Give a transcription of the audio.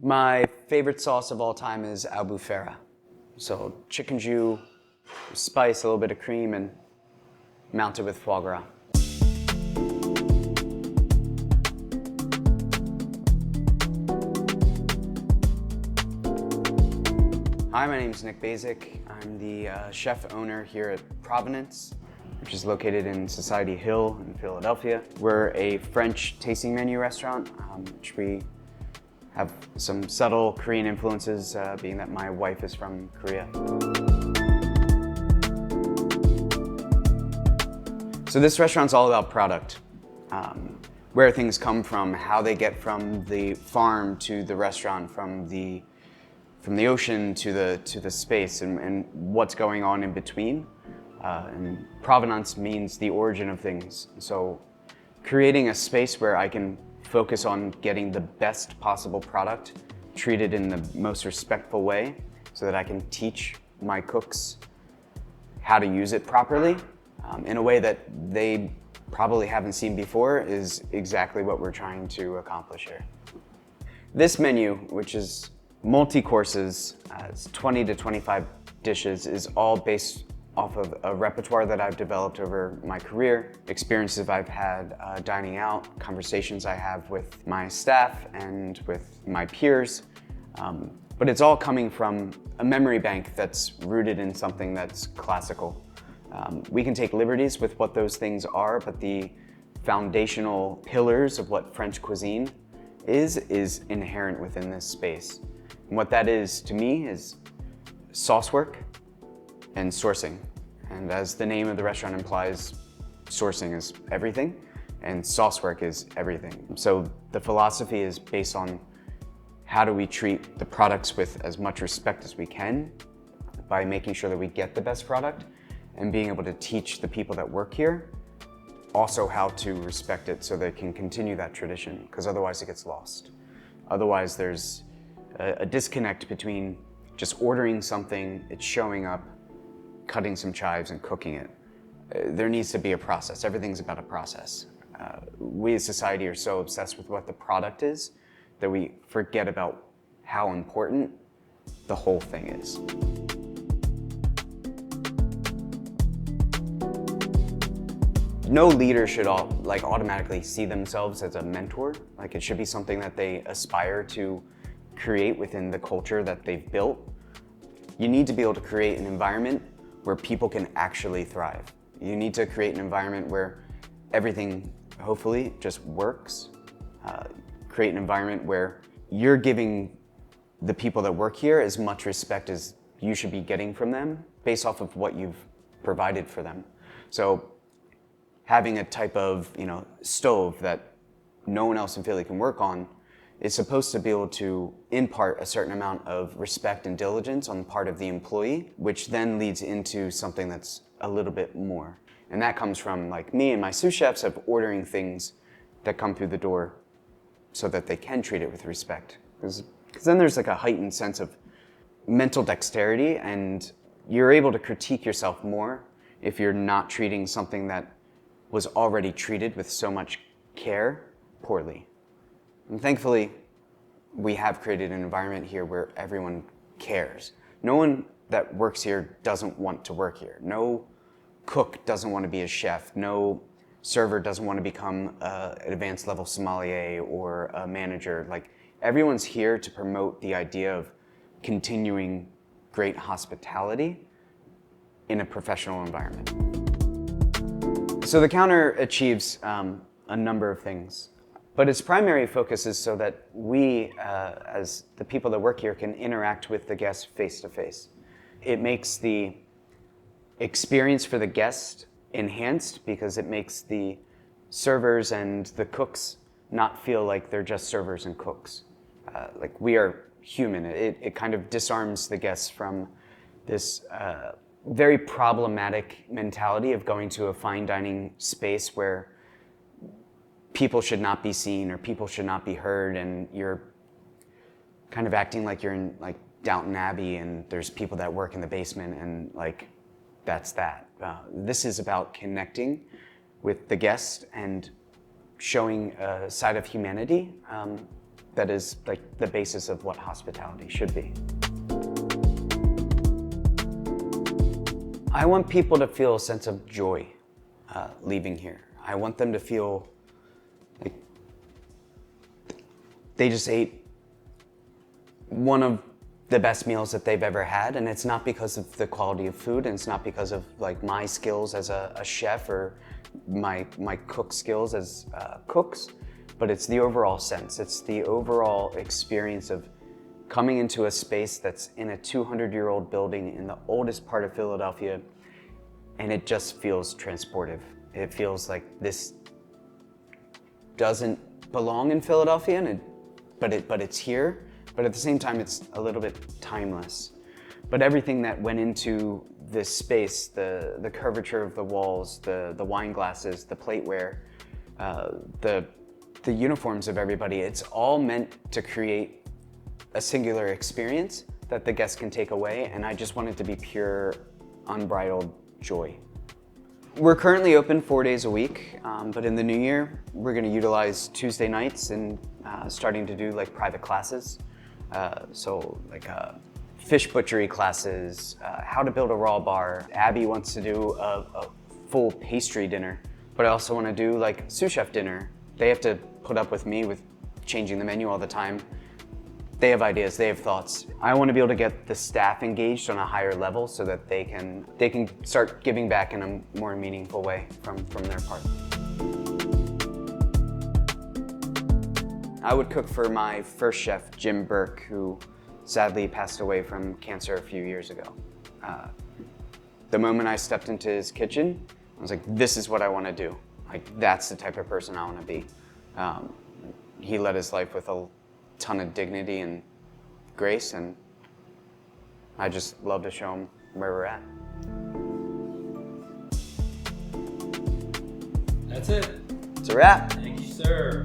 My favorite sauce of all time is albufera. So chicken jus, spice, a little bit of cream, and mount it with foie gras. Hi, my name is Nick Bazik. I'm the chef owner here at Provenance, which is located in Society Hill in Philadelphia. We're a French tasting menu restaurant, which we have some subtle Korean influences, being that my wife is from Korea. So this restaurant's all about product. Where things come from, how they get from the farm to the restaurant, from the ocean to the space, and what's going on in between. And provenance means the origin of things. So creating a space where I can focus on getting the best possible product, treated in the most respectful way, so that I can teach my cooks how to use it properly in a way that they probably haven't seen before, is exactly what we're trying to accomplish here. This menu, which is multi-courses, it's 20 to 25 dishes, is all based off of a repertoire that I've developed over my career, experiences I've had dining out, conversations I have with my staff and with my peers. But it's all coming from a memory bank that's rooted in something that's classical. We can take liberties with what those things are, but the foundational pillars of what French cuisine is inherent within this space. And what that is to me is sauce work and sourcing. And as the name of the restaurant implies, sourcing is everything and sauce work is everything. So the philosophy is based on how do we treat the products with as much respect as we can by making sure that we get the best product, and being able to teach the people that work here also how to respect it so they can continue that tradition, because otherwise it gets lost. Otherwise there's a disconnect between just ordering something, it's showing up, cutting some chives and cooking it. There needs to be a process. Everything's about a process. We as society are so obsessed with what the product is that we forget about how important the whole thing is. No leader should automatically see themselves as a mentor. Like, it should be something that they aspire to create within the culture that they've built. You need to be able to create an environment where people can actually thrive. You need to create an environment where everything, hopefully, just works. Create an environment where you're giving the people that work here as much respect as you should be getting from them based off of what you've provided for them. So having a type of stove that no one else in Philly can work on is supposed to be able to impart a certain amount of respect and diligence on the part of the employee, which then leads into something that's a little bit more. And that comes from me and my sous chefs of ordering things that come through the door so that they can treat it with respect. Because then there's a heightened sense of mental dexterity, and you're able to critique yourself more if you're not treating something that was already treated with so much care poorly. And thankfully, we have created an environment here where everyone cares. No one that works here doesn't want to work here. No cook doesn't want to be a chef. No server doesn't want to become an advanced level sommelier or a manager. Everyone's here to promote the idea of continuing great hospitality in a professional environment. So the counter achieves a number of things. But its primary focus is so that we, as the people that work here, can interact with the guests face to face. It makes the experience for the guest enhanced because it makes the servers and the cooks not feel like they're just servers and cooks. We are human. It kind of disarms the guests from this very problematic mentality of going to a fine dining space where people should not be seen or people should not be heard, and you're kind of acting like you're in Downton Abbey and there's people that work in the basement and that's that. This is about connecting with the guest and showing a side of humanity that is like the basis of what hospitality should be. I want people to feel a sense of joy leaving here. I want them to feel like they just ate one of the best meals that they've ever had, and it's not because of the quality of food, and it's not because of like my skills as a chef or my cook skills as cooks, but it's the overall sense. It's the overall experience of coming into a space that's in a 200-year-old building in the oldest part of Philadelphia, and it just feels transportive. It feels like this doesn't belong in Philadelphia, but it's here. But at the same time, it's a little bit timeless. But everything that went into this space, the curvature of the walls, the wine glasses, the plateware, the uniforms of everybody, it's all meant to create a singular experience that the guests can take away, and I just want it to be pure, unbridled joy. We're currently open 4 days a week, but in the new year, we're gonna utilize Tuesday nights and starting to do like private classes. So like fish butchery classes, how to build a raw bar. Abby wants to do a full pastry dinner, but I also wanna do like sous chef dinner. They have to put up with me with changing the menu all the time. They have ideas, they have thoughts. I want to be able to get the staff engaged on a higher level so that they can start giving back in a more meaningful way from their part. I would cook for my first chef, Jim Burke, who sadly passed away from cancer a few years ago. The moment I stepped into his kitchen, I was like, this is what I want to do. Like, that's the type of person I want to be. He led his life with a ton of dignity and grace, and I just love to show him where we're at. That's it. It's a wrap. Thank you, sir.